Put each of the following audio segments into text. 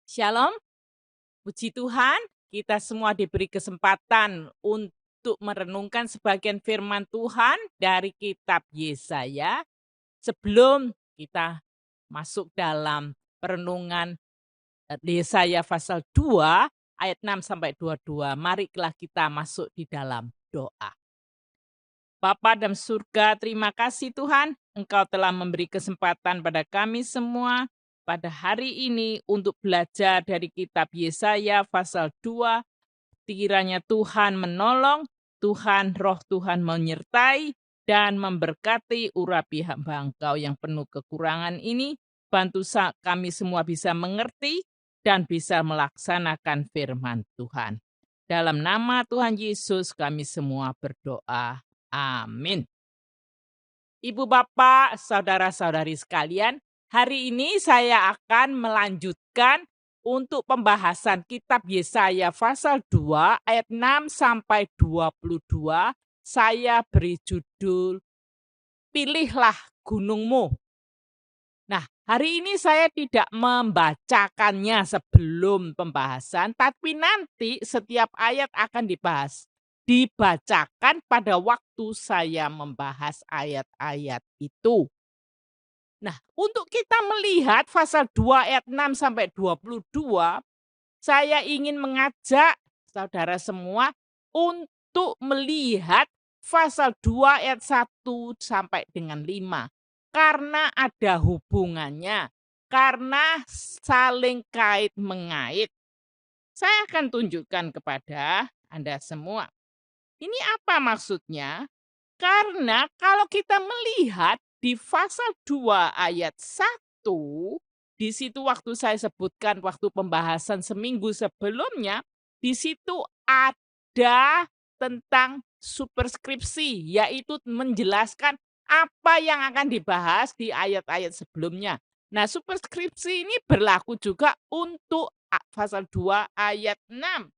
Shalom, puji Tuhan, kita semua diberi kesempatan untuk merenungkan sebagian firman Tuhan dari kitab Yesaya. Sebelum kita masuk dalam perenungan Yesaya pasal 2 ayat 6 sampai 22, marilah kita masuk di dalam doa. Bapa dalam surga, terima kasih Tuhan, Engkau telah memberi kesempatan pada kami semua pada hari ini untuk belajar dari kitab Yesaya pasal 2. Kiranya Tuhan menolong, Tuhan roh Tuhan menyertai dan memberkati urapi hamba Engkau yang penuh kekurangan ini. Bantu kami semua bisa mengerti dan bisa melaksanakan firman Tuhan. Dalam nama Tuhan Yesus kami semua berdoa. Amin. Ibu bapak, saudara-saudari sekalian, hari ini saya akan melanjutkan untuk pembahasan kitab Yesaya pasal 2 ayat 6 sampai 22. Saya beri judul Pilihlah Gunungmu. Nah, hari ini saya tidak membacakannya sebelum pembahasan, tapi nanti setiap ayat akan dibacakan pada waktu saya membahas ayat-ayat itu. Nah, untuk kita melihat pasal 2 ayat 6 sampai 22, saya ingin mengajak saudara semua untuk melihat pasal 2 ayat 1 sampai dengan 5. Karena ada hubungannya, karena saling kait-mengait. Saya akan tunjukkan kepada Anda semua. Ini apa maksudnya? Karena kalau kita melihat di pasal 2 ayat 1, di situ waktu saya sebutkan waktu pembahasan seminggu sebelumnya, di situ ada tentang superskripsi, yaitu menjelaskan apa yang akan dibahas di ayat-ayat sebelumnya. Nah, superskripsi ini berlaku juga untuk pasal 2 ayat 6.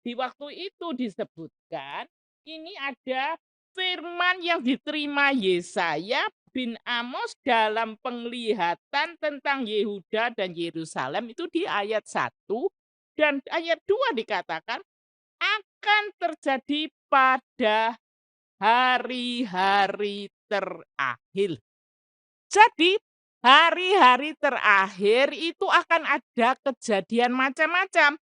Di waktu itu disebutkan, ini ada firman yang diterima Yesaya bin Amos dalam penglihatan tentang Yehuda dan Yerusalem itu di ayat 1 dan ayat 2 dikatakan akan terjadi pada hari-hari terakhir. Jadi hari-hari terakhir itu akan ada kejadian macam-macam.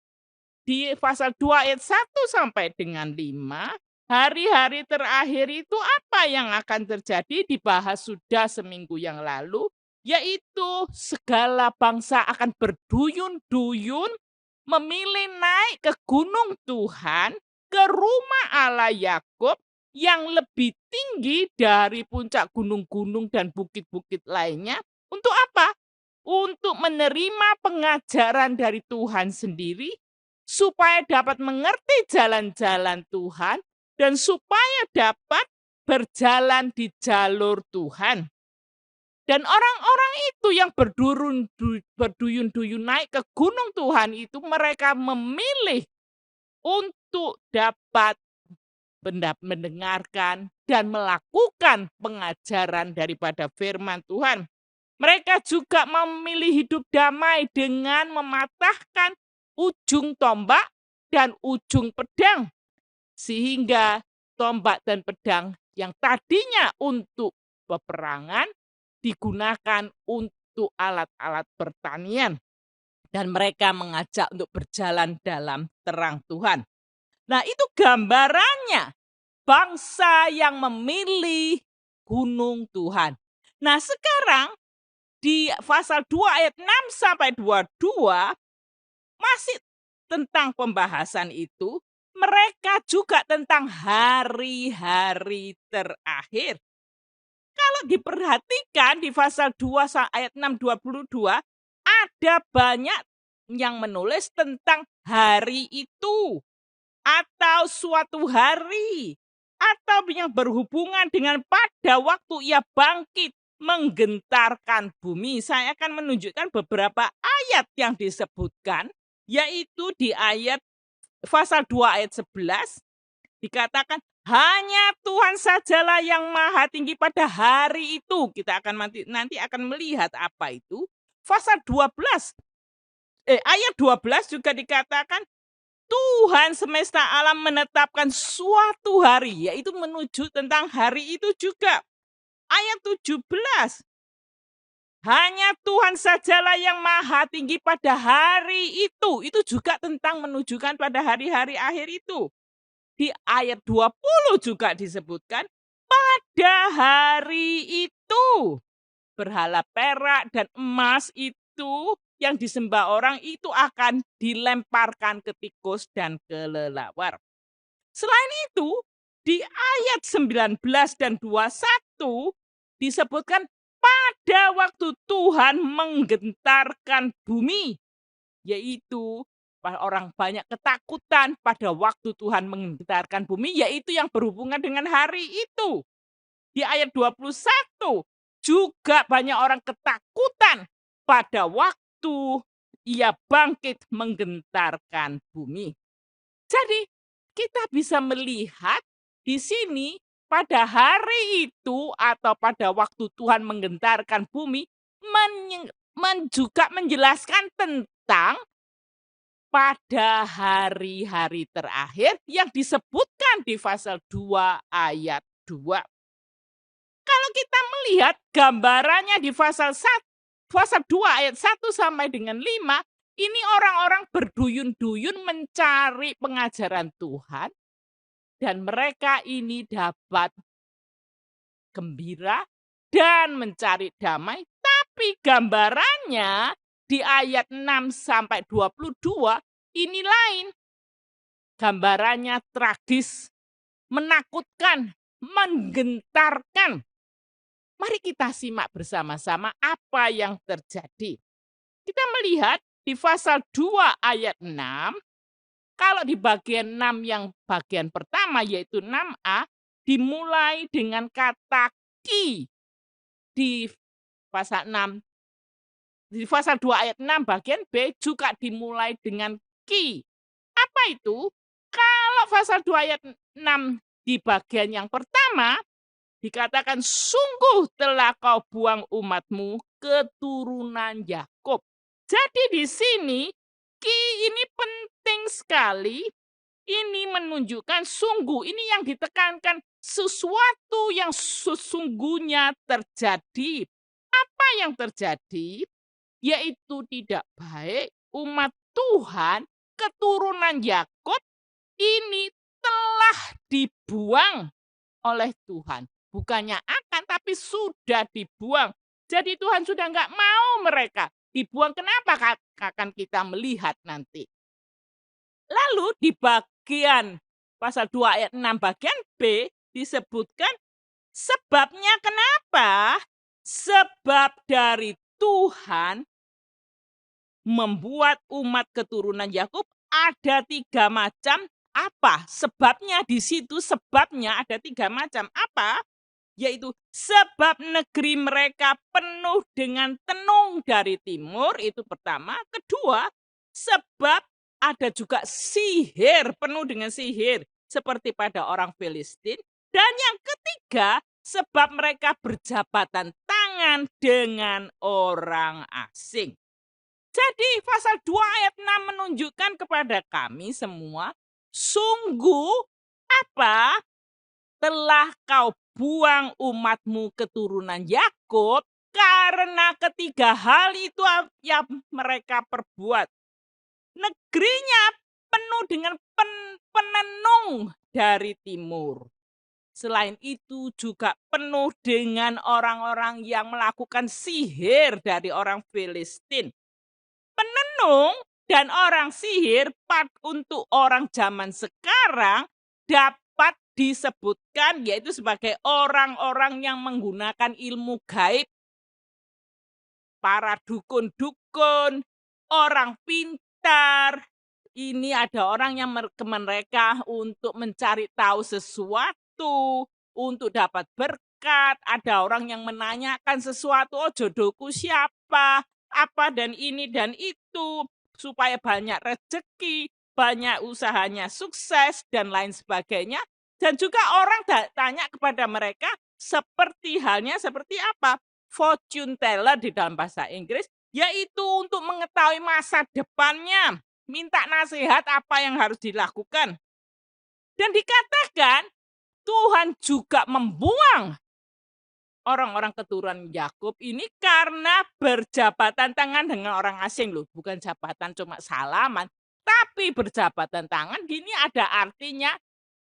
Di pasal 2 ayat 1 sampai dengan 5, hari-hari terakhir itu apa yang akan terjadi dibahas sudah seminggu yang lalu, yaitu segala bangsa akan berduyun-duyun memilih naik ke gunung Tuhan, ke rumah Allah Yakub yang lebih tinggi dari puncak gunung-gunung dan bukit-bukit lainnya. Untuk apa? Untuk menerima pengajaran dari Tuhan sendiri, supaya dapat mengerti jalan-jalan Tuhan dan supaya dapat berjalan di jalur Tuhan. Dan orang-orang itu yang berduyun-duyun naik ke gunung Tuhan itu, mereka memilih untuk dapat mendengarkan dan melakukan pengajaran daripada firman Tuhan. Mereka juga memilih hidup damai dengan mematahkan ujung tombak dan ujung pedang. Sehingga tombak dan pedang yang tadinya untuk peperangan digunakan untuk alat-alat pertanian. Dan mereka mengajak untuk berjalan dalam terang Tuhan. Nah, itu gambarannya bangsa yang memilih gunung Tuhan. Nah, sekarang di pasal 2 ayat 6 sampai 22 masih tentang pembahasan itu, mereka juga tentang hari-hari terakhir. Kalau diperhatikan di pasal 2 ayat 6 22, ada banyak yang menulis tentang hari itu atau suatu hari atau yang berhubungan dengan pada waktu ia bangkit menggentarkan bumi. Saya akan menunjukkan beberapa ayat yang disebutkan, yaitu di ayat pasal 2 ayat 11 dikatakan hanya Tuhan sajalah yang maha tinggi pada hari itu. Kita akan nanti akan melihat apa itu. Pasal 12 ayat 12 juga dikatakan Tuhan semesta alam menetapkan suatu hari, yaitu menuju tentang hari itu juga. Ayat 17, hanya Tuhan sajalah yang maha tinggi pada hari itu juga tentang menunjukkan pada hari-hari akhir itu. Di ayat 20 juga disebutkan, pada hari itu berhala perak dan emas itu yang disembah orang itu akan dilemparkan ke tikus dan kelelawar. Selain itu, di ayat 19 dan 21 disebutkan pada waktu Tuhan menggentarkan bumi, yaitu orang banyak ketakutan pada waktu Tuhan menggentarkan bumi, yaitu yang berhubungan dengan hari itu. Di ayat 21 juga banyak orang ketakutan pada waktu ia bangkit menggentarkan bumi. Jadi kita bisa melihat di sini pada hari itu atau pada waktu Tuhan menggentarkan bumi juga menjelaskan tentang pada hari-hari terakhir yang disebutkan di pasal 2 ayat 2. Kalau kita melihat gambarannya di pasal 2 ayat 1 sampai dengan 5, ini orang-orang berduyun-duyun mencari pengajaran Tuhan dan mereka ini dapat gembira dan mencari damai, tapi gambarannya di ayat 6 sampai 22 ini lain. Gambarannya tragis, menakutkan, menggentarkan. Mari kita simak bersama-sama apa yang terjadi. Kita melihat di pasal 2 ayat 6, kalau di bagian 6 yang bagian pertama yaitu 6a, dimulai dengan kata ki. Di pasal 6, di pasal 2 ayat 6 bagian B juga dimulai dengan ki. Apa itu? Kalau pasal 2 ayat 6 di bagian yang pertama, dikatakan sungguh telah kau buang umatmu keturunan Yakub. Jadi di sini ki ini penting sekali. Ini menunjukkan sungguh, ini yang ditekankan sesuatu yang sesungguhnya terjadi. Apa yang terjadi? Yaitu tidak baik umat Tuhan keturunan Yakub ini telah dibuang oleh Tuhan. Bukannya akan, tapi sudah dibuang. Jadi Tuhan sudah nggak mau mereka dibuang. Kenapa? Akan kita melihat nanti. Lalu di bagian pasal 2 ayat 6 bagian B disebutkan sebabnya kenapa? Sebab dari Tuhan membuat umat keturunan Yakub ada 3 macam. Apa? Sebabnya di situ, sebabnya ada 3 macam. Apa? Yaitu sebab negeri mereka penuh dengan tenung dari timur, itu pertama. Kedua, sebab ada juga sihir, penuh dengan sihir, seperti pada orang Filistin. Dan yang ketiga, sebab mereka berjabatan tangan dengan orang asing. Jadi pasal 2 ayat 6 menunjukkan kepada kami semua, sungguh apa? Telah kau buang umatmu keturunan Yakub karena ketiga hal itu yang mereka perbuat. Negerinya penuh dengan penenung dari timur. Selain itu juga penuh dengan orang-orang yang melakukan sihir dari orang Filistin. Penenung dan orang sihir untuk orang zaman sekarang dapat disebutkan yaitu sebagai orang-orang yang menggunakan ilmu gaib. Para dukun-dukun, orang pintar. Ini ada orang yang ke mereka untuk mencari tahu sesuatu, untuk dapat berkat. Ada orang yang menanyakan sesuatu, oh jodohku siapa, apa dan ini dan itu, supaya banyak rezeki, banyak usahanya sukses, dan lain sebagainya. Dan juga orang tanya kepada mereka seperti halnya seperti apa? Fortune teller di dalam bahasa Inggris, yaitu untuk mengetahui masa depannya, minta nasihat apa yang harus dilakukan. Dan dikatakan Tuhan juga membuang orang-orang keturunan Yakub ini karena berjabatan tangan dengan orang asing loh, bukan jabatan cuma salaman, tapi berjabatan tangan gini ada artinya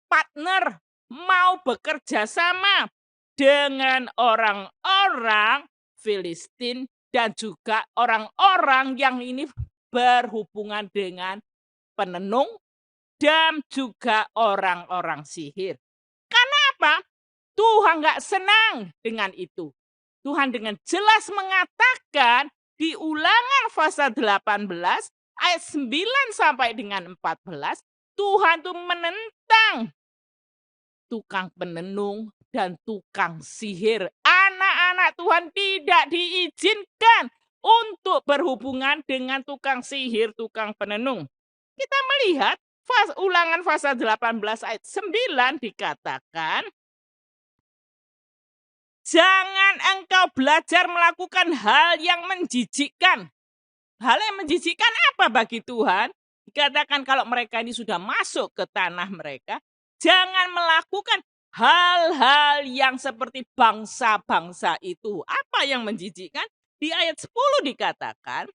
partner, mau bekerja sama dengan orang-orang Filistin dan juga orang-orang yang ini berhubungan dengan penenung dan juga orang-orang sihir. Karena apa? Tuhan nggak senang dengan itu. Tuhan dengan jelas mengatakan di Ulangan pasal 18 ayat 9 sampai dengan 14, Tuhan tuh menentang tukang penenung dan tukang sihir. Anak-anak Tuhan tidak diizinkan untuk berhubungan dengan tukang sihir, tukang penenung. Kita melihat Ulangan pasal 18 ayat 9 dikatakan, jangan engkau belajar melakukan hal yang menjijikkan. Hal yang menjijikkan apa bagi Tuhan? Dikatakan kalau mereka ini sudah masuk ke tanah mereka, jangan melakukan hal-hal yang seperti bangsa-bangsa itu. Apa yang menjijikkan? Di ayat 10 dikatakan,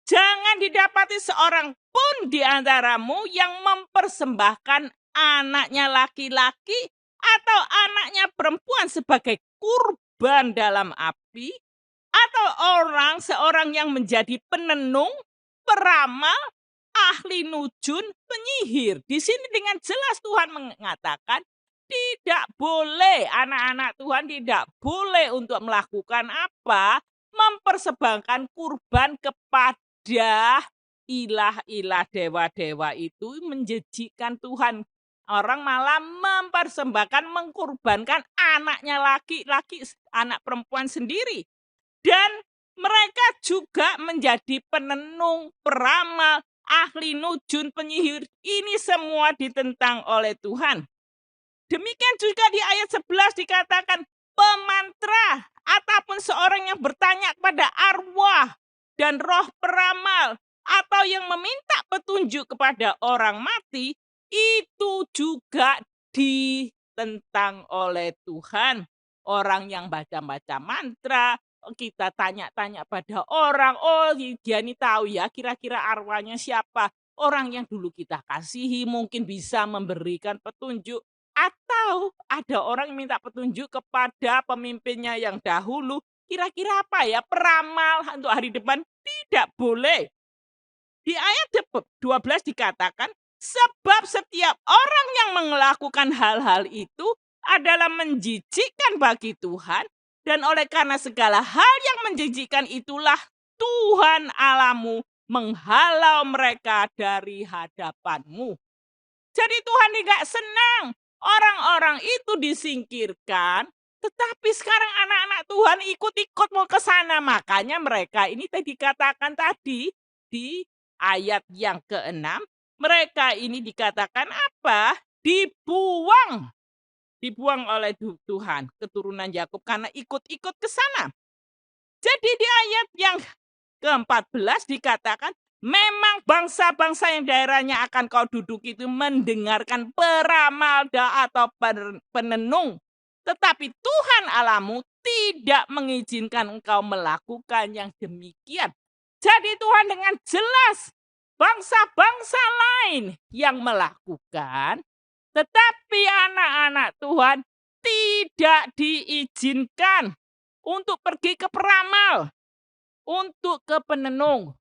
jangan didapati seorang pun di antaramu yang mempersembahkan anaknya laki-laki atau anaknya perempuan sebagai kurban dalam api, atau seorang yang menjadi penenung, peramal, ahli nujun, penyihir. Di sini dengan jelas Tuhan mengatakan tidak boleh, anak-anak Tuhan tidak boleh untuk melakukan apa? Mempersembahkan kurban kepada ilah-ilah dewa-dewa itu, menjijikkan Tuhan. Orang malah mempersembahkan, mengkurbankan anaknya laki-laki, anak perempuan sendiri. Dan mereka juga menjadi penenung, peramal, ahli nujun, penyihir. Ini semua ditentang oleh Tuhan. Demikian juga di ayat 11 dikatakan pemantra ataupun seorang yang bertanya kepada arwah dan roh peramal atau yang meminta petunjuk kepada orang mati, itu juga ditentang oleh Tuhan. Orang yang baca-baca mantra, kita tanya-tanya pada orang, oh dia ini tahu ya kira-kira arwahnya siapa. Orang yang dulu kita kasihi mungkin bisa memberikan petunjuk. Atau ada orang yang minta petunjuk kepada pemimpinnya yang dahulu. Kira-kira apa ya, peramal untuk hari depan? Tidak boleh. Di ayat 12 dikatakan, sebab setiap orang yang melakukan hal-hal itu adalah menjijikkan bagi Tuhan, dan oleh karena segala hal yang menjijikkan itulah Tuhan Allahmu menghalau mereka dari hadapanmu. Jadi Tuhan tidak senang orang-orang itu disingkirkan, tetapi sekarang anak-anak Tuhan ikut-ikut mau ke sana. Makanya mereka ini tadi dikatakan tadi di ayat yang ke-6, mereka ini dikatakan apa? Dibuang oleh Tuhan, keturunan Yakub, karena ikut-ikut ke sana. Jadi di ayat yang ke-14 dikatakan, memang bangsa-bangsa yang daerahnya akan kau duduki itu mendengarkan peramal atau penenung. Tetapi Tuhan Allahmu tidak mengizinkan engkau melakukan yang demikian. Jadi Tuhan dengan jelas bangsa-bangsa lain yang melakukan, tetapi anak-anak Tuhan tidak diizinkan untuk pergi ke peramal, untuk ke penenung.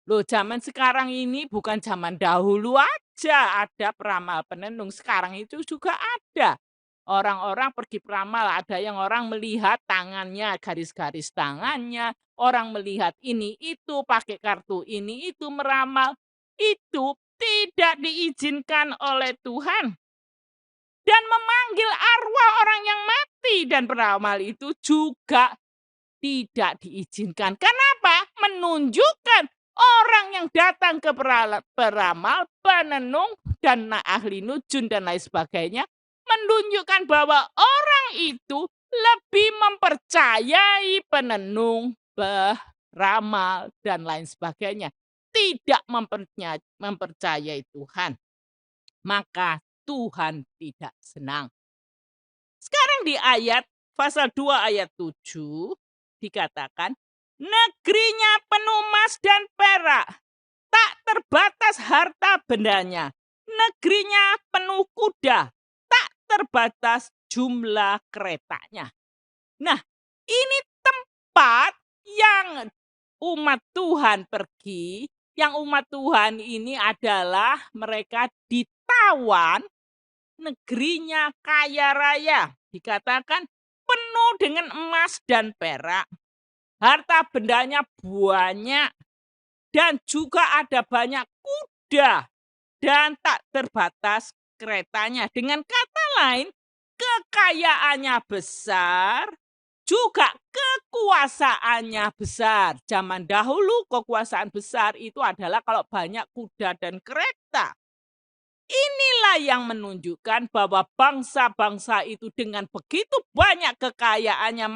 Loh, zaman sekarang ini bukan zaman dahulu aja ada peramal penenung, sekarang itu juga ada. Orang-orang pergi peramal, ada yang orang melihat tangannya, garis-garis tangannya, orang melihat ini itu, pakai kartu ini itu meramal. Itu tidak diizinkan oleh Tuhan. Dan memanggil arwah orang yang mati dan peramal itu juga tidak diizinkan. Kenapa? Menunjukkan orang yang datang ke peramal, penenung, dan ahli nujun dan lain sebagainya, menunjukkan bahwa orang itu lebih mempercayai penenung, ramal, dan lain sebagainya. Tidak mempercayai Tuhan. Maka Tuhan tidak senang. Sekarang di pasal 2 ayat 7 dikatakan, negerinya penuh emas dan perak, tak terbatas harta bendanya. Negerinya penuh kuda, tak terbatas jumlah keretanya. Nah, ini tempat yang umat Tuhan pergi, yang umat Tuhan ini adalah mereka ditawan, negerinya kaya raya. Dikatakan penuh dengan emas dan perak. Harta bendanya banyak. Dan juga ada banyak kuda dan tak terbatas keretanya. Dengan kata lain, kekayaannya besar, juga kekuasaannya besar. Zaman dahulu kekuasaan besar itu adalah kalau banyak kuda dan kereta. Inilah yang menunjukkan bahwa bangsa-bangsa itu dengan begitu banyak kekayaannya,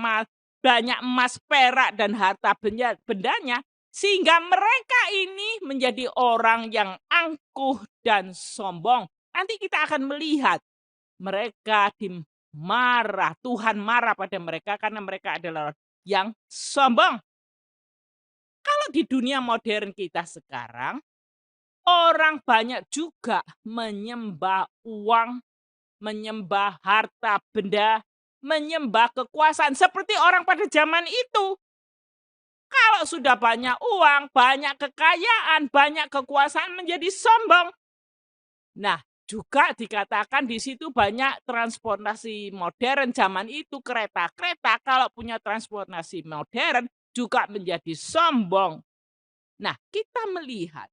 banyak emas, perak, dan harta bendanya, sehingga mereka ini menjadi orang yang angkuh dan sombong. Nanti kita akan melihat mereka dimarah, Tuhan marah pada mereka karena mereka adalah yang sombong. Kalau di dunia modern kita sekarang, orang banyak juga menyembah uang, menyembah harta benda, menyembah kekuasaan seperti orang pada zaman itu. Kalau sudah banyak uang, banyak kekayaan, banyak kekuasaan menjadi sombong. Nah, juga dikatakan di situ banyak transportasi modern zaman itu, kereta-kereta kalau punya transportasi modern juga menjadi sombong. Nah, kita melihat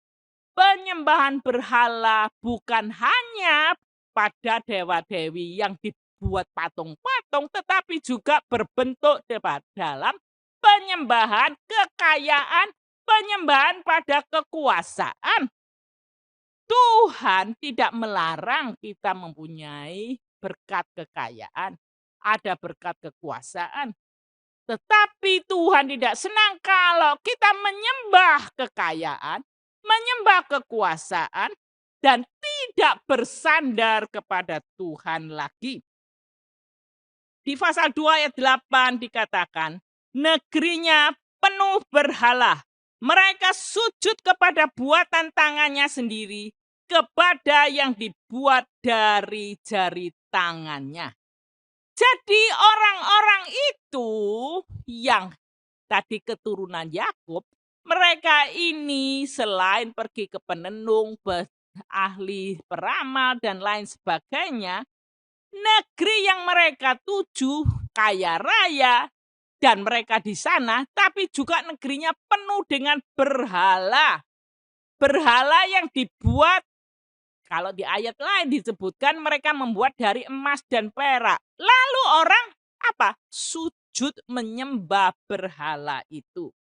penyembahan berhala bukan hanya pada dewa-dewi yang dibuat patung-patung, tetapi juga berbentuk dalam penyembahan kekayaan, penyembahan pada kekuasaan. Tuhan tidak melarang kita mempunyai berkat kekayaan, ada berkat kekuasaan. Tetapi Tuhan tidak senang kalau kita menyembah kekayaan, menyembah kekuasaan, dan tidak bersandar kepada Tuhan lagi. Di pasal 2 ayat 8 dikatakan, negerinya penuh berhala. Mereka sujud kepada buatan tangannya sendiri, kepada yang dibuat dari jari tangannya. Jadi orang-orang itu yang tadi keturunan Yakub, mereka ini selain pergi ke penenung, ahli peramal, dan lain sebagainya, negeri yang mereka tuju kaya raya, dan mereka di sana, tapi juga negerinya penuh dengan berhala. Berhala yang dibuat, kalau di ayat lain disebutkan mereka membuat dari emas dan perak. Lalu orang apa? Sujud menyembah berhala itu.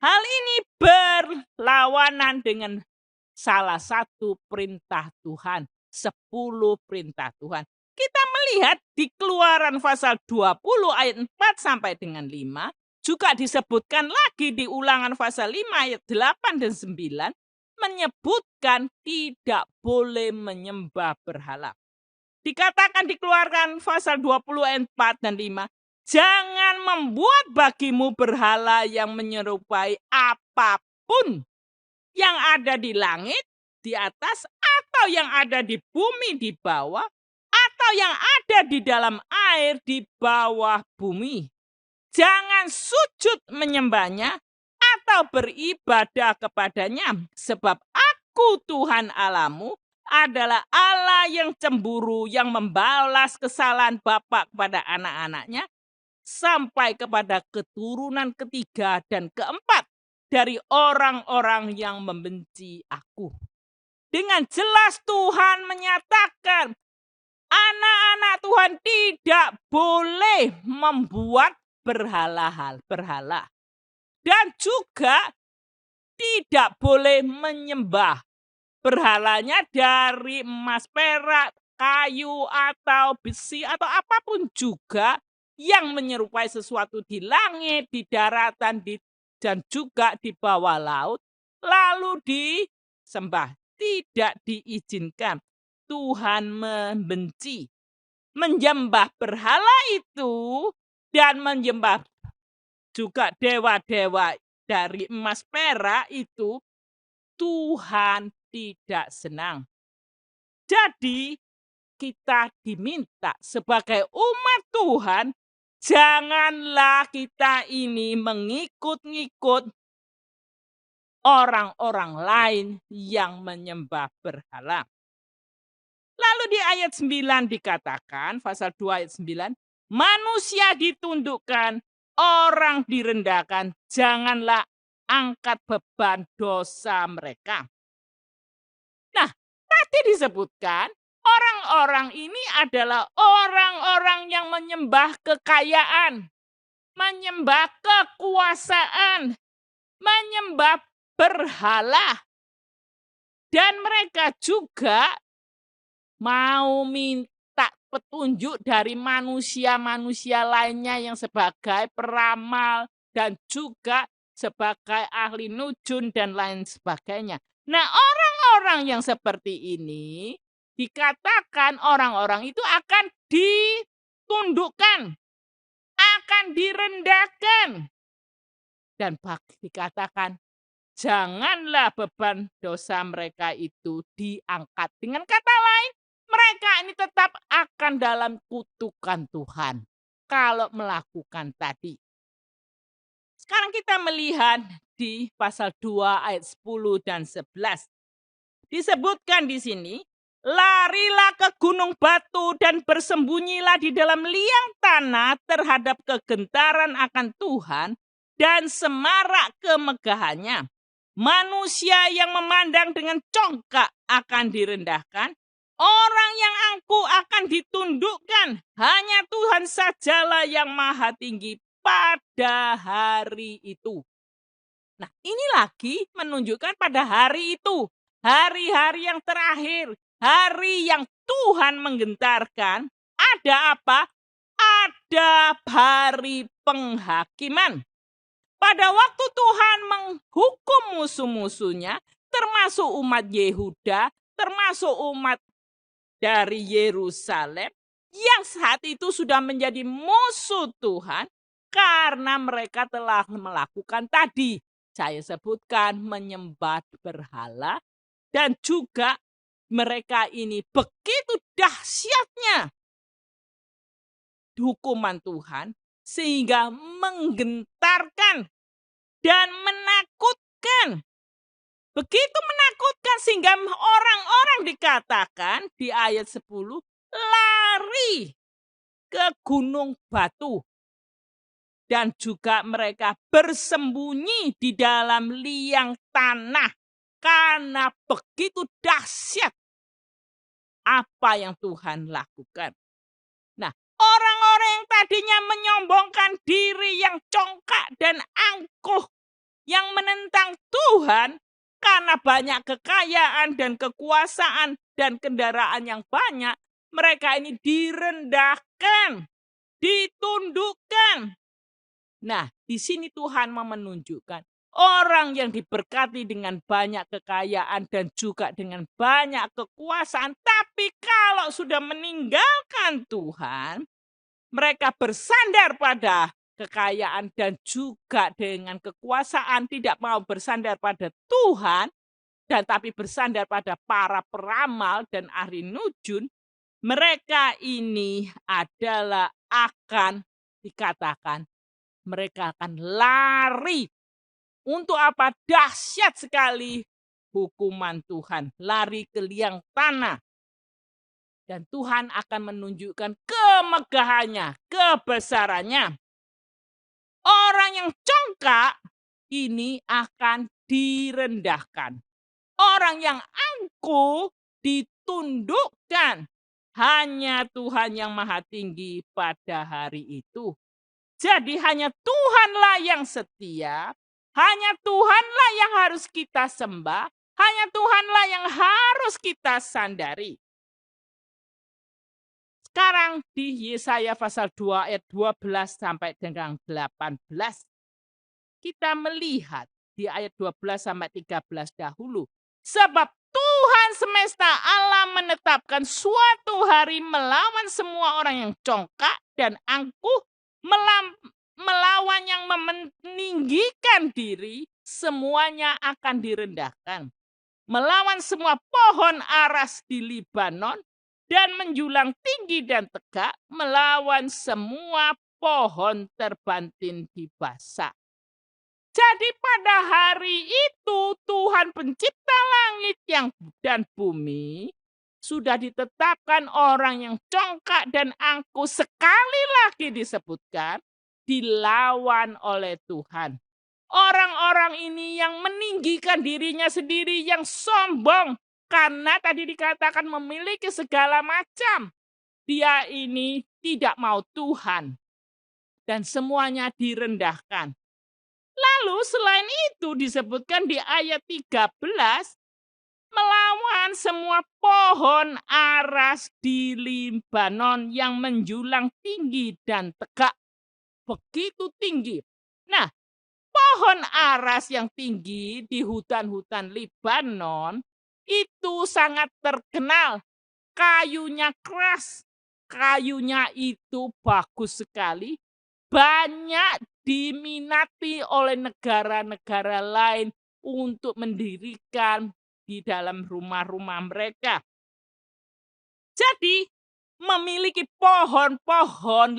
Hal ini berlawanan dengan salah satu perintah Tuhan, 10 perintah Tuhan. Kita melihat di Keluaran pasal 20 ayat 4 sampai dengan 5, juga disebutkan lagi di Ulangan pasal 5 ayat 8 dan 9, menyebutkan tidak boleh menyembah berhala. Dikatakan di Keluaran pasal 20 ayat 4 dan 5, jangan membuat bagimu berhala yang menyerupai apapun yang ada di langit, di atas, atau yang ada di bumi di bawah, atau yang ada di dalam air di bawah bumi. Jangan sujud menyembahnya atau beribadah kepadanya, sebab aku Tuhan Allahmu adalah Allah yang cemburu, yang membalas kesalahan bapa kepada anak-anaknya, sampai kepada keturunan ketiga dan keempat dari orang-orang yang membenci aku. Dengan jelas Tuhan menyatakan, anak-anak Tuhan tidak boleh membuat berhala. Dan juga tidak boleh menyembah berhalanya dari emas, perak, kayu, atau besi, atau apapun juga yang menyerupai sesuatu di langit, di daratan, di dan juga di bawah laut, lalu disembah. Tidak diizinkan. Tuhan membenci. Menyembah berhala itu dan menyembah juga dewa-dewa dari emas perak itu Tuhan tidak senang. Jadi kita diminta sebagai umat Tuhan, janganlah kita ini mengikut-ngikut orang-orang lain yang menyembah berhala. Lalu di ayat 9 dikatakan, pasal 2 ayat 9, manusia ditundukkan, orang direndahkan, janganlah angkat beban dosa mereka. Nah, tadi disebutkan orang-orang ini adalah orang-orang yang menyembah kekayaan, menyembah kekuasaan, menyembah berhala. Dan mereka juga mau minta petunjuk dari manusia-manusia lainnya yang sebagai peramal dan juga sebagai ahli nujum dan lain sebagainya. Nah, orang-orang yang seperti ini dikatakan orang-orang itu akan ditundukkan, akan direndahkan. Dan dikatakan janganlah beban dosa mereka itu diangkat. Dengan kata lain, mereka ini tetap akan dalam kutukan Tuhan kalau melakukan tadi. Sekarang kita melihat di pasal 2 ayat 10 dan 11. Disebutkan di sini, larilah ke gunung batu dan bersembunyilah di dalam liang tanah terhadap kegentaran akan Tuhan dan semarak kemegahannya. Manusia yang memandang dengan congkak akan direndahkan, orang yang angkuh akan ditundukkan. Hanya Tuhan sajalah yang maha tinggi pada hari itu. Nah, ini lagi menunjukkan pada hari itu. Hari-hari yang terakhir. Hari yang Tuhan menggentarkan. Ada apa? Ada hari penghakiman. Pada waktu Tuhan menghukum musuh-musuhnya, termasuk umat Yehuda, termasuk umat dari Yerusalem, yang saat itu sudah menjadi musuh Tuhan, karena mereka telah melakukan tadi, saya sebutkan menyembah berhala, dan juga mereka ini begitu dahsyatnya hukuman Tuhan, sehingga menggentarkan dan menakutkan. Begitu menakutkan sehingga orang-orang dikatakan di ayat 10 lari ke gunung batu. Dan juga mereka bersembunyi di dalam liang tanah. Karena begitu dahsyat apa yang Tuhan lakukan. Nah, orang-orang yang tadinya menyombongkan diri yang congkak dan angkuh, yang menentang Tuhan karena banyak kekayaan dan kekuasaan dan kendaraan yang banyak, mereka ini direndahkan, ditundukkan. Nah, di sini Tuhan mau menunjukkan orang yang diberkati dengan banyak kekayaan dan juga dengan banyak kekuasaan, tapi kalau sudah meninggalkan Tuhan, mereka bersandar pada kekayaan dan juga dengan kekuasaan, tidak mau bersandar pada Tuhan, dan tapi bersandar pada para peramal dan ahli nujum, mereka ini adalah akan dikatakan mereka akan lari. Untuk apa? Dahsyat sekali hukuman Tuhan. Lari ke liang tanah. Dan Tuhan akan menunjukkan kemegahannya, kebesarannya. Orang yang congkak ini akan direndahkan. Orang yang angkuh ditundukkan. Hanya Tuhan yang maha tinggi pada hari itu. Jadi hanya Tuhanlah yang setia, hanya Tuhanlah yang harus kita sembah, hanya Tuhanlah yang harus kita sandari. Sekarang di Yesaya pasal 2 ayat 12 sampai dengan 18. kita melihat di ayat 12-13 dahulu. Sebab Tuhan semesta alam menetapkan suatu hari melawan semua orang yang congkak dan angkuh, melawan yang meninggikan diri, semuanya akan direndahkan. Melawan semua pohon aras di Libanon dan menjulang tinggi dan tegak, melawan semua pohon terbantin di Basan. Jadi pada hari itu Tuhan pencipta langit dan bumi sudah ditetapkan orang yang congkak dan angkuh, sekali lagi disebutkan, dilawan oleh Tuhan. Orang-orang ini yang meninggikan dirinya sendiri, yang sombong, karena tadi dikatakan memiliki segala macam. Dia ini tidak mau Tuhan. Dan semuanya direndahkan. Lalu selain itu disebutkan di ayat 13, melawan semua pohon aras di Libanon yang menjulang tinggi dan tegak. Begitu tinggi. Nah, pohon aras yang tinggi di hutan-hutan Libanon itu sangat terkenal. Kayunya keras, kayunya itu bagus sekali. Banyak diminati oleh negara-negara lain untuk mendirikan di dalam rumah-rumah mereka. Jadi memiliki pohon-pohon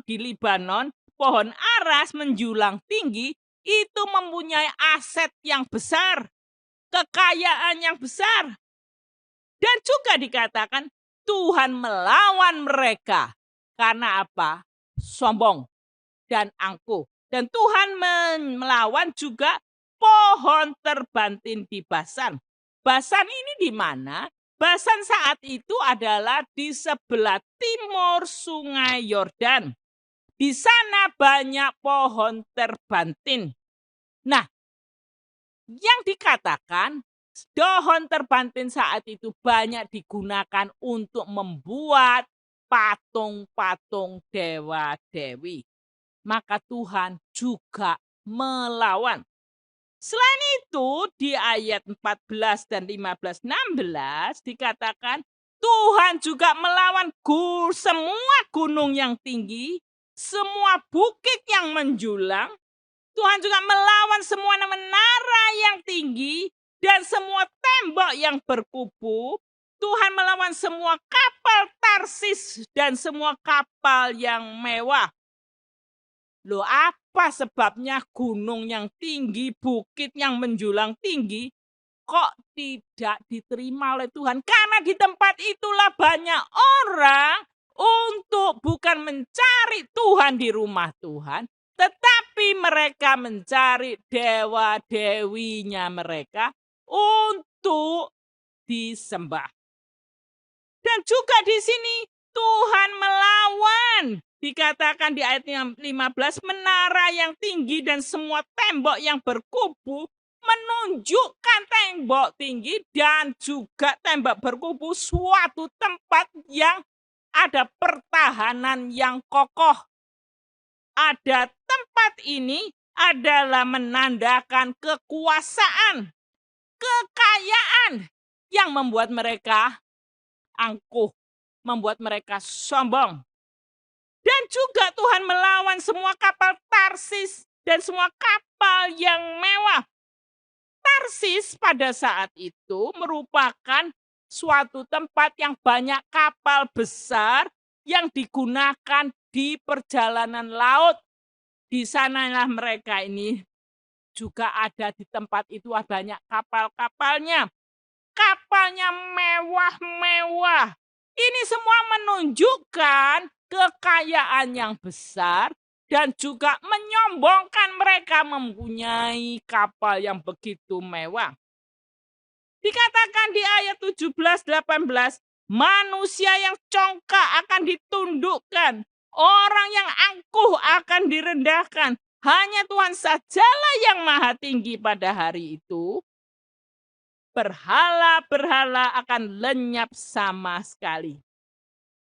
di Libanon, pohon aras menjulang tinggi, itu mempunyai aset yang besar, kekayaan yang besar. Dan juga dikatakan Tuhan melawan mereka. Karena apa? Sombong dan angkuh. Dan Tuhan melawan juga pohon terbantin di Basan. Basan ini di mana? Basan saat itu adalah di sebelah timur Sungai Yordan. Di sana banyak pohon terbantin. Nah, yang dikatakan pohon terbantin saat itu banyak digunakan untuk membuat patung-patung dewa-dewi. Maka Tuhan juga melawan. Selain itu di ayat 14 dan 15-16 dikatakan Tuhan juga melawan semua gunung yang tinggi, semua bukit yang menjulang. Tuhan juga melawan semua menara yang tinggi dan semua tembok yang berkubu. Tuhan melawan semua kapal Tarsis dan semua kapal yang mewah. Loh, apa sebabnya gunung yang tinggi, bukit yang menjulang tinggi, kok tidak diterima oleh Tuhan? Karena di tempat itulah banyak orang untuk bukan mencari Tuhan di rumah Tuhan, tetapi mereka mencari dewa-dewinya mereka untuk disembah. Dan juga di sini Tuhan melawan. Dikatakan di ayat 15, menara yang tinggi dan semua tembok yang berkubu, menunjukkan tembok tinggi dan juga tembok berkubu suatu tempat yang ada pertahanan yang kokoh. Ada tempat ini adalah menandakan kekuasaan, kekayaan yang membuat mereka angkuh, membuat mereka sombong. Dan juga Tuhan melawan semua kapal Tarsis dan semua kapal yang mewah. Tarsis pada saat itu merupakan suatu tempat yang banyak kapal besar yang digunakan di perjalanan laut. Di sanalah mereka ini juga ada di tempat itu banyak kapal-kapalnya. Kapalnya mewah-mewah. Ini semua menunjukkan kekayaan yang besar dan juga menyombongkan mereka mempunyai kapal yang begitu mewah. Dikatakan di ayat 17-18, manusia yang congkak akan ditundukkan, orang yang angkuh akan direndahkan. Hanya Tuhan sajalah yang maha tinggi pada hari itu. Berhala-berhala akan lenyap sama sekali.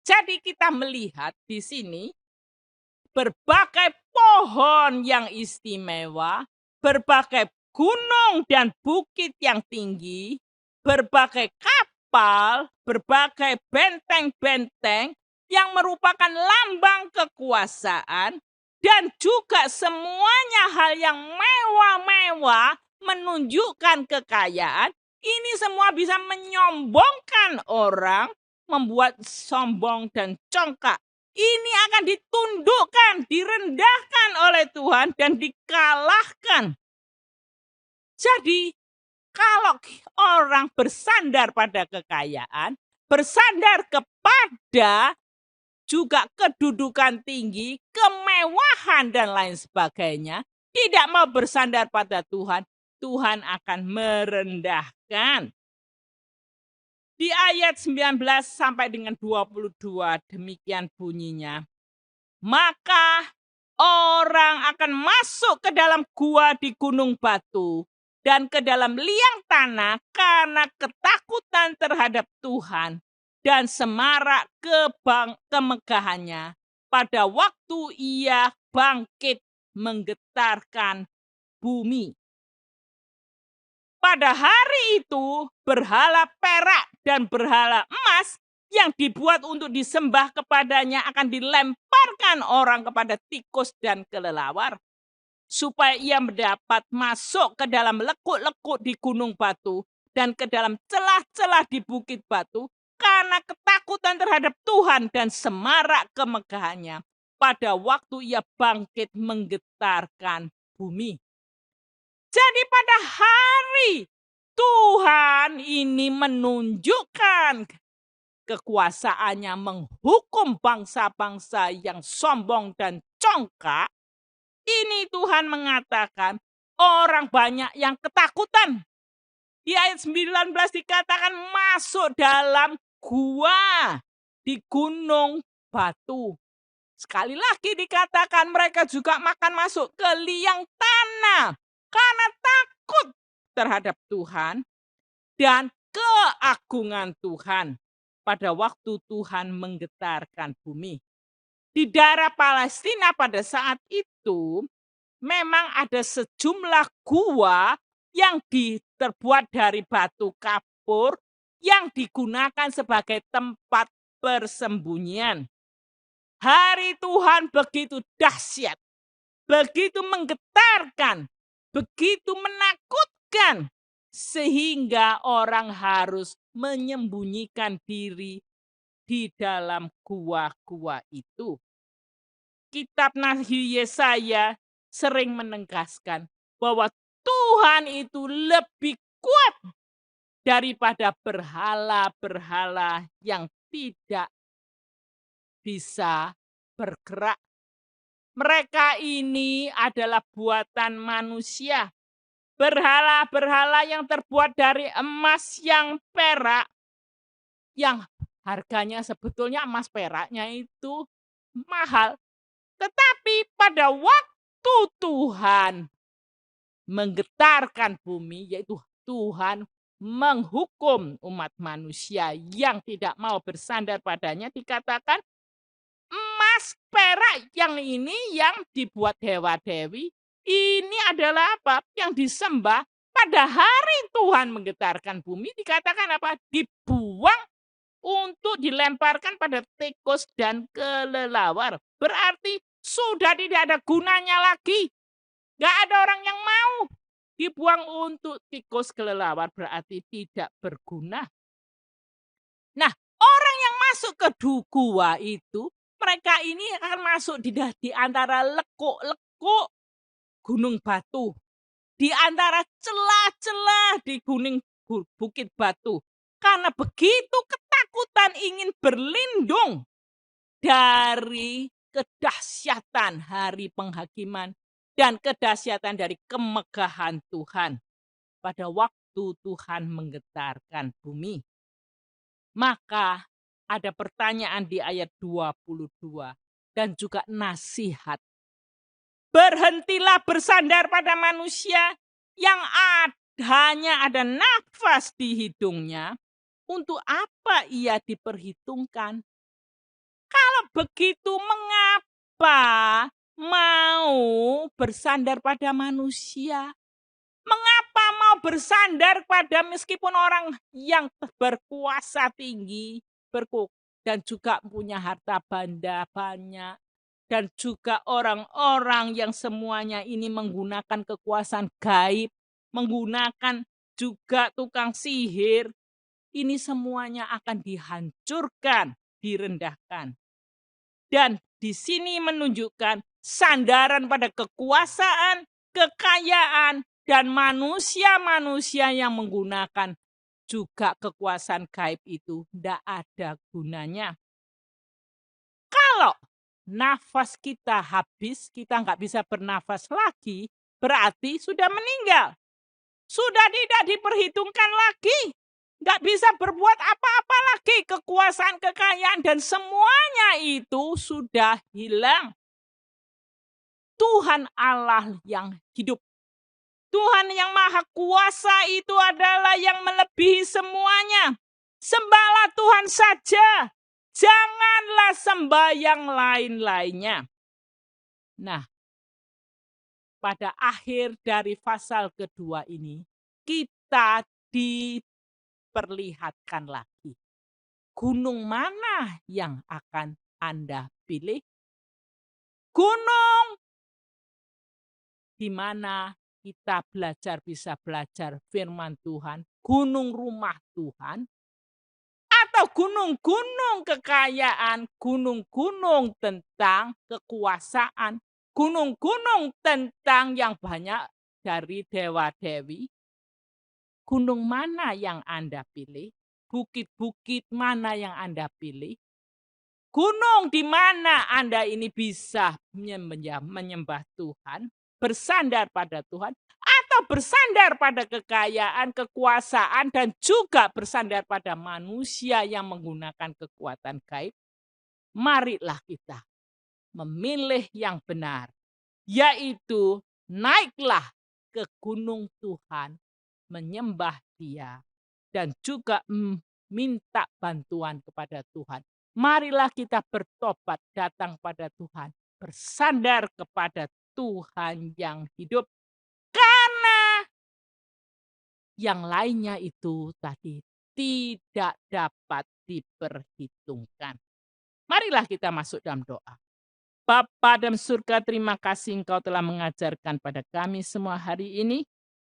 Jadi kita melihat di sini berbagai pohon yang istimewa, berbagai gunung dan bukit yang tinggi, berbagai kapal, berbagai benteng-benteng yang merupakan lambang kekuasaan, dan juga semuanya hal yang mewah-mewah menunjukkan kekayaan. Ini semua bisa menyombongkan orang, membuat sombong dan congkak. Ini akan ditundukkan, direndahkan oleh Tuhan dan dikalahkan. Jadi, kalau orang bersandar pada kekayaan, bersandar kepada juga kedudukan tinggi, kemewahan dan lain sebagainya, tidak mau bersandar pada Tuhan, Tuhan akan merendahkan. Di ayat 19 sampai dengan 22 demikian bunyinya. Maka orang akan masuk ke dalam gua di gunung batu dan ke dalam liang tanah karena ketakutan terhadap Tuhan dan semarak kemegahannya pada waktu ia bangkit menggetarkan bumi. Pada hari itu berhala perak dan berhala emas yang dibuat untuk disembah kepadanya akan dilemparkan orang kepada tikus dan kelelawar, supaya ia mendapat masuk ke dalam lekuk-lekuk di gunung batu dan ke dalam celah-celah di bukit batu, karena ketakutan terhadap Tuhan dan semarak kemegahannya pada waktu ia bangkit menggetarkan bumi. Jadi pada hari Tuhan ini menunjukkan kekuasaannya menghukum bangsa-bangsa yang sombong dan congkak. Ini Tuhan mengatakan orang banyak yang ketakutan. Di ayat 19 dikatakan masuk dalam gua di gunung batu. Sekali lagi dikatakan mereka juga makan masuk ke liang tanah karena takut terhadap Tuhan dan keagungan Tuhan pada waktu Tuhan menggetarkan bumi. Di daerah Palestina pada saat itu memang ada sejumlah gua yang terbuat dari batu kapur yang digunakan sebagai tempat persembunyian. Hari Tuhan begitu dahsyat, begitu menggetarkan, begitu menakutkan, sehingga orang harus menyembunyikan diri di dalam gua-gua itu. Kitab Nabi Yesaya sering menegaskan bahwa Tuhan itu lebih kuat daripada berhala-berhala yang tidak bisa bergerak. Mereka ini adalah buatan manusia. Berhala-berhala yang terbuat dari emas yang perak, yang harganya sebetulnya emas peraknya itu mahal. Tetapi pada waktu Tuhan menggetarkan bumi, yaitu Tuhan menghukum umat manusia yang tidak mau bersandar padanya, dikatakan emas perak yang ini yang dibuat dewa-dewi, ini adalah apa? Yang disembah pada hari Tuhan menggetarkan bumi, dikatakan apa? Dibuang untuk dilemparkan pada tikus dan kelelawar. Berarti sudah tidak ada gunanya lagi. Gak ada orang yang mau. Dibuang untuk tikus kelelawar berarti tidak berguna. Nah, orang yang masuk ke gua itu, mereka ini akan masuk di antara lekuk-lekuk gunung batu, di antara celah-celah di bukit batu. Karena begitu ketakutan ingin berlindung dari kedahsyatan hari penghakiman dan kedahsyatan dari kemegahan Tuhan pada waktu Tuhan menggetarkan bumi. Maka ada pertanyaan di ayat 22 dan juga nasihat. Berhentilah bersandar pada manusia yang hanya ada nafas di hidungnya. Untuk apa ia diperhitungkan? Kalau begitu, mengapa Mengapa mau bersandar pada manusia? Mengapa mau bersandar pada meskipun orang yang berkuasa tinggi, dan juga punya harta benda banyak, dan juga orang-orang yang semuanya ini menggunakan kekuasaan gaib, menggunakan juga tukang sihir, ini semuanya akan dihancurkan, direndahkan. Dan di sini menunjukkan sandaran pada kekuasaan, kekayaan, dan manusia-manusia yang menggunakan juga kekuasaan gaib itu tidak ada gunanya. Kalau nafas kita habis, kita nggak bisa bernafas lagi, berarti sudah meninggal. Sudah tidak diperhitungkan lagi. Nggak bisa berbuat apa-apa lagi. Kekuasaan, kekayaan, dan semuanya itu sudah hilang. Tuhan Allah yang hidup. Tuhan yang maha kuasa itu adalah yang melebihi semuanya. Sembahlah Tuhan saja. Janganlah sembah yang lain-lainnya. Nah, pada akhir dari pasal kedua ini, kita diperlihatkan lagi. Gunung mana yang akan Anda pilih? Gunung di mana kita bisa belajar firman Tuhan, gunung rumah Tuhan, atau gunung-gunung kekayaan, gunung-gunung tentang kekuasaan, gunung-gunung tentang yang banyak dari dewa-dewi. Gunung mana yang Anda pilih? Bukit-bukit mana yang Anda pilih? Gunung di mana Anda ini bisa menyembah Tuhan, bersandar pada Tuhan, atau bersandar pada kekayaan, kekuasaan, dan juga bersandar pada manusia yang menggunakan kekuatan gaib? Marilah kita memilih yang benar, yaitu naiklah ke gunung Tuhan, menyembah Dia, dan juga minta bantuan kepada Tuhan. Marilah kita bertobat, datang pada Tuhan, bersandar kepada Tuhan yang hidup. Karena yang lainnya itu tadi tidak dapat diperhitungkan. Marilah kita masuk dalam doa. Bapa dalam surga, terima kasih Engkau telah mengajarkan pada kami semua hari ini,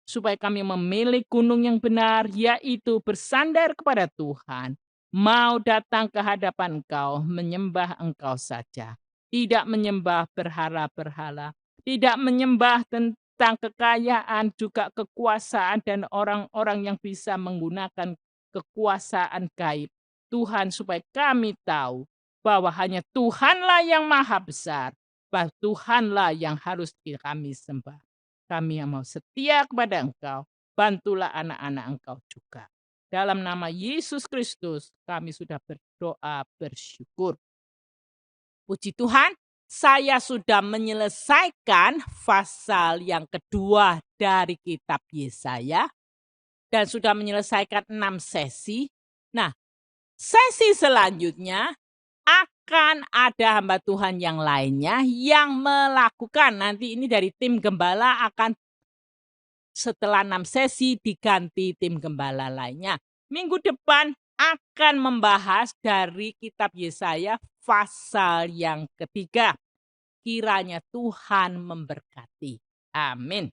supaya kami memilih gunung yang benar, yaitu bersandar kepada Tuhan. Mau datang ke hadapan Engkau, menyembah Engkau saja. Tidak menyembah berhala-berhala. Tidak menyembah tentang kekayaan, juga kekuasaan, dan orang-orang yang bisa menggunakan kekuasaan gaib. Tuhan, supaya kami tahu bahwa hanya Tuhanlah yang maha besar. Bahwa Tuhanlah yang harus kami sembah. Kami yang mau setia kepada Engkau, bantulah anak-anak Engkau juga. Dalam nama Yesus Kristus, kami sudah berdoa bersyukur. Puji Tuhan, saya sudah menyelesaikan pasal yang kedua dari kitab Yesaya, dan sudah menyelesaikan 6 sesi. Nah, sesi selanjutnya akan ada hamba Tuhan yang lainnya yang melakukan. Nanti ini dari tim gembala akan setelah 6 sesi diganti tim gembala lainnya. Minggu depan akan membahas dari kitab Yesaya pasal yang ketiga. Kiranya Tuhan memberkati. Amin.